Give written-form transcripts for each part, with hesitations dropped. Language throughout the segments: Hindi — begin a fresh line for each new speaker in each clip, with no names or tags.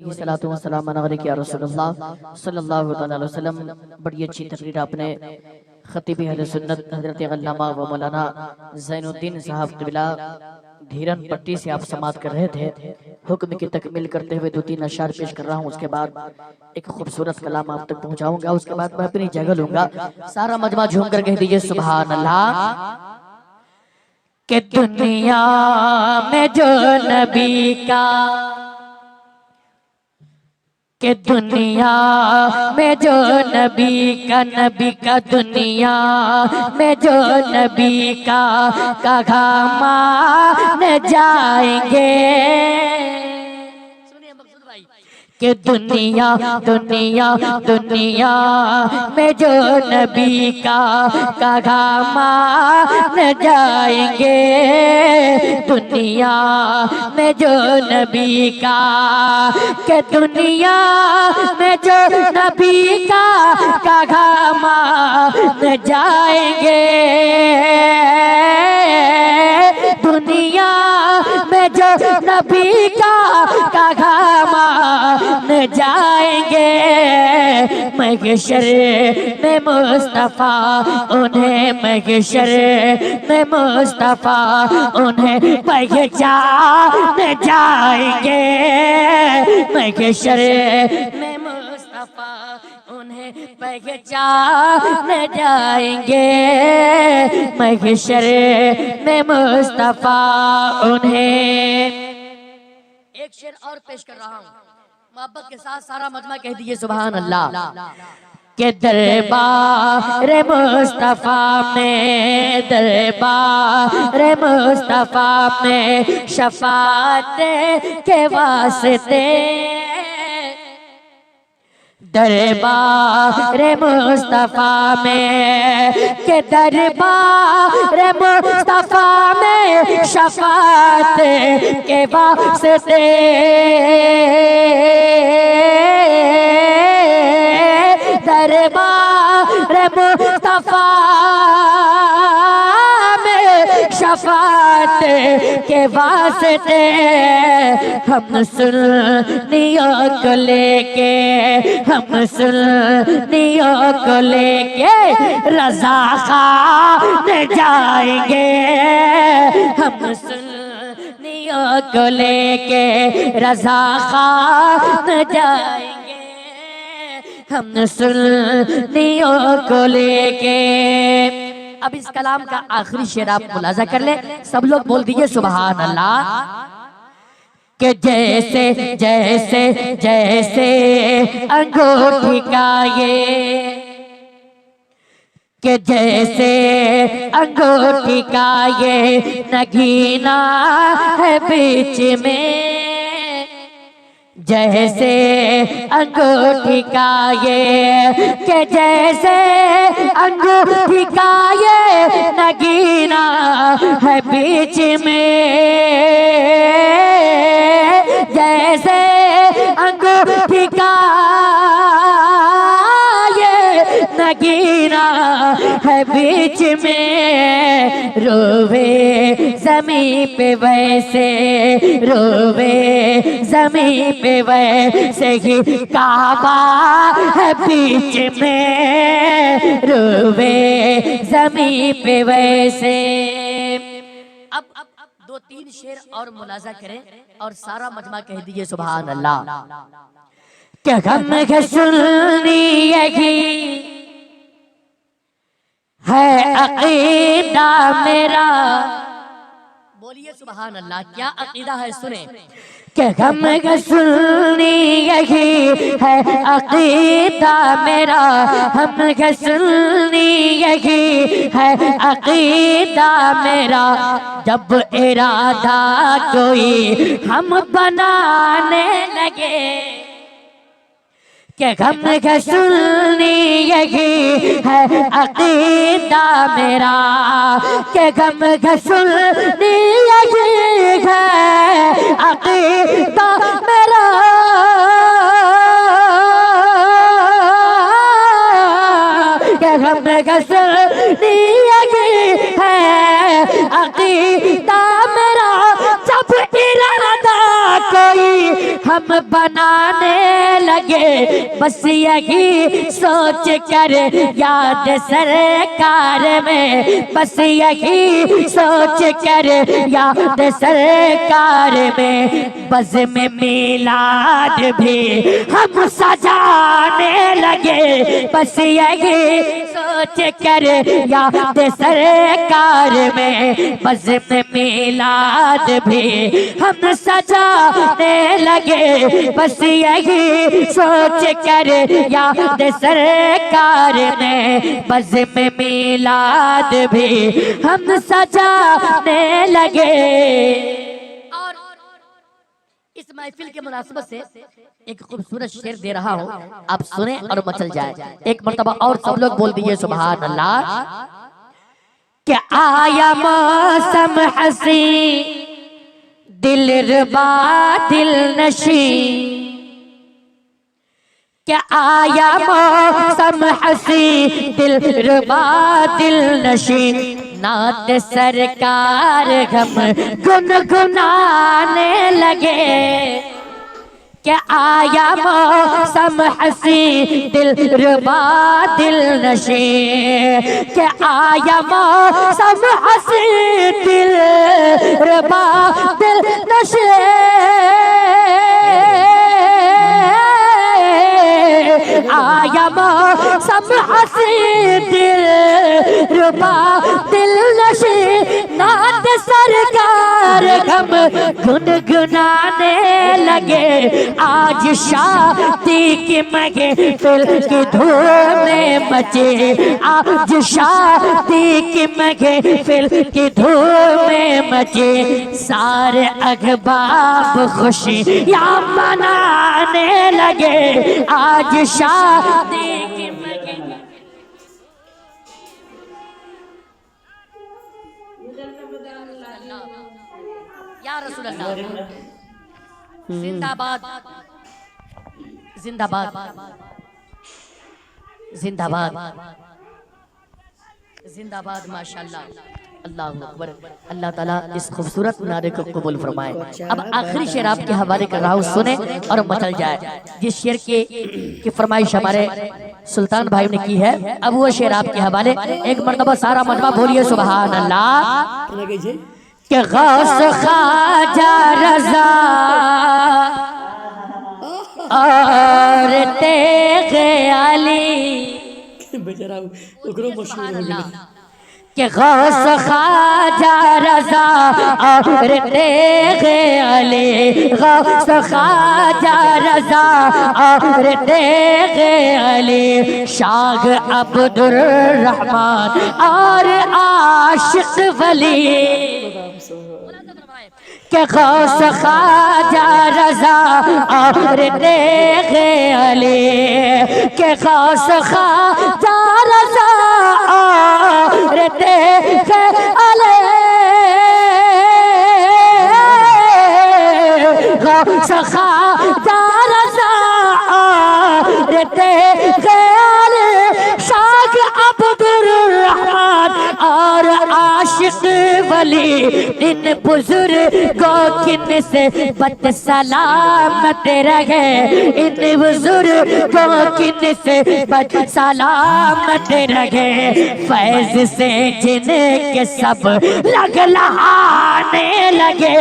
सलातु व सलाम अलैका या रसूलुल्लाह सल्लल्लाहु अलैहि वसल्लम। बड़ी अच्छी तकरीर आपने खतीब अहले सुन्नत हजरत अल्लामा व मौलाना ज़ैनुद्दीन साहब क़िबला धीरन पट्टी से आप समात कर रहे थे। हुक्म की तकमील करते हुए दो तीन अशार पेश कर रहा हूँ, उसके बाद एक खूबसूरत कलाम आप तक पहुँचाऊंगा। उसके बाद मैं अपनी जगह लूंगा। सारा मजमा झूम कर कह दीजिए सुभान अल्लाह। कि दुनिया में जो नबी का, कि दुनिया में जो नबी का दुनिया में जो नबी का मान जाएंगे। कि दुनिया दुनिया दुनिया में जो नबी का मान जाएंगे। दुनिया में जो नबी का, कि दुनिया में जो नबी का मान जाएंगे। दुनिया में जो नबी का मान जाएंगे। महशर में मुस्तफा उन्हें, महशर में मुस्तफा उन्हें पहचान जाएंगे। महशर में मुस्तफा उन्हें पहचान जाएंगे। महशर में मुस्तफा उन्हें। एक शेर और पेश कर रहा हूँ, मोहब्बत के साथ सारा मजमा कह दीजिए सुभान अल्लाह। के दरबार मुस्तफा में, दरबार मुस्तफा में शफात के वास्ते। दरबार मुस्तफा में, के दरबार मुस्तफा में शफात के वास्ते। दरबार मुस्तफा में शफात के वास्ते हम सुन्नियों को लेके, हम सुन्नियों को लेके रज़ा खान जाएंगे। हम सुन्नियों को लेके रज़ा खान जाएंगे। हम सुन्नियों को लेके। अब इस कलाम का आखिरी शेर आप मुलाजा कर ले, सब लोग बोल दीजिए सुभान अल्लाह। कि जैसे जैसे जैसे अंगूठी का ये, कि जैसे अंगूठी का ये नगीना है बीच में। जैसे अंगूठी का ये, कि जैसे अंगूठी का ये नगीना है बीच में। जैसे अंगूठी का ये नगीना है बीच में। रोवे ज़मीं पे वैसे, रोवे ज़मीं पे वैसे ही काबा है बीच में। रोवे ज़मीं पे वैसे। अब दो तीन शेर और मुलाजा करें और सारा मजमा कह दीजिए सुभान अल्लाह। क्या गम है सुननी यही है अकीदा मेरा। बोलिए सुभान अल्लाह, क्या अकीदा है सुने। कि गम है सुननी यही है अकीदा मेरा। हम है सुननी यही है अकीदा मेरा। जब इरादा कोई हम बनाने लगे, कि गम है सुननी यही है अकीदा मेरा। कि गम है सुननी यही है अकीदा मेरा। कि गम है सुननी यही है अकीदा मेरा। जब इरादा कोई
हम बनाने लगे, बस यही सोच कर याद सरकार में, बस यही सोच कर याद सरकार में, बज़्म मिलाद भी हम सजाने लगे, बस यही सोच कर याद सरकार में, बज़्म मिलाद भी हम सजाने लगे, बस यही सोच कर याद सरकार में, बज़्म मिलाद भी हम सजाने लगे। और इस महफिल के मुनासिबत से एक खूबसूरत शेर दे रहा हूँ, आप सुने और मचल जाए। एक मर्तबा और सब लोग बोल दीजिए सुभान अल्लाह। क्या आया मौसम हसी दिलरुबा दिल नशी, क्या आया मौसम हसी दिलरुबा दिल नशी, नात सरकार हम गुनगुनाने लगे, क्या आया मौसम हसी दिलरुबा दिल नशी, क्या आया मौसम हसी दिलरुबा दिल नशी, आया मौसम हसी दिलरुबा दिल नशी, नात सरकार हम गुनगुनाने लगे, आज शादी की महफिल की धूम मचे, आज शादी की महफिल की धूम मचे, सारे अहबाब खुशियाँ मनाने लगे, आज शादी की महफिल। या रसूल अल्लाह, जिंदाबाद जिंदाबाद जिंदाबाद जिंदाबाद, माशाअल्लाह, अल्लाहु अकबर। अल्लाह ताला इस खूबसूरत नारे को कबूल फरमाए। अब आखिरी शेर आपके हवाले कर रहा हूँ, सुने और मचल जाए। जिस शेर की फरमाइश हमारे सुल्तान भाई ने की है, अब वो शेर आपके हवाले। एक मर्तबा सारा मजमा बोलिए सुभान अल्लाह। कि गौस ख्वाजा रज़ा और तेग़े अली, बेचारा ओकरो मशहूर हो गया, कि गौस ख्वाजा रज़ा और तेग़े अली, गौस ख्वाजा रज़ा और तेग़े अली, शाह अब्दुर्रहमान और आशिक़ वली, कि गौस ख्वाजा रज़ा और तेग़े अली, कि गौस ख्वाजा रज़ा और तेग़े अली, गौस ख्वाजा रज़ा और तेग़े अली, शाह अब्दुर्रहमान और आशिक़ वली, इन बुजुर्गों की निस्बत सलामत रहे, इन बुजुर्गों की निस्बत सलामत रहे, फैज़ से जिनके सब लगलहाने लगे,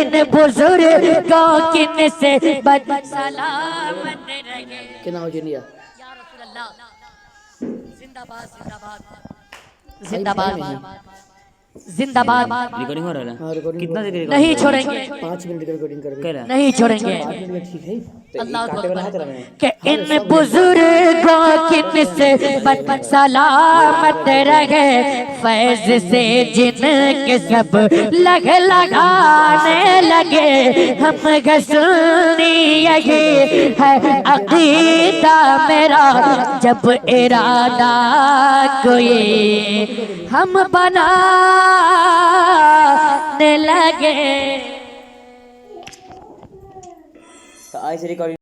इन बुजुर्गों की निस्बत सलामत रहे। क्या नाम जिनिया? या रसूल अल्लाह, जिंदाबाद जिंदाबाद जिंदाबाद जिंदाबाद।
रिकॉर्डिंग हो रहा है? कितना देर
नहीं छोड़ेंगे,
5 मिनट की रिकॉर्डिंग कर,
नहीं छोड़ेंगे।
ठीक है।
अल्लाह के इन बुजुर्गों की निस्बत सलामत रहे, फैज़ से जिनके सब लगाने लगे, हम गसनी यही है अक़ीदा मेरा, जब इरादा कोई हम बनाने लगे।
तो आज से रिकॉर्डिंग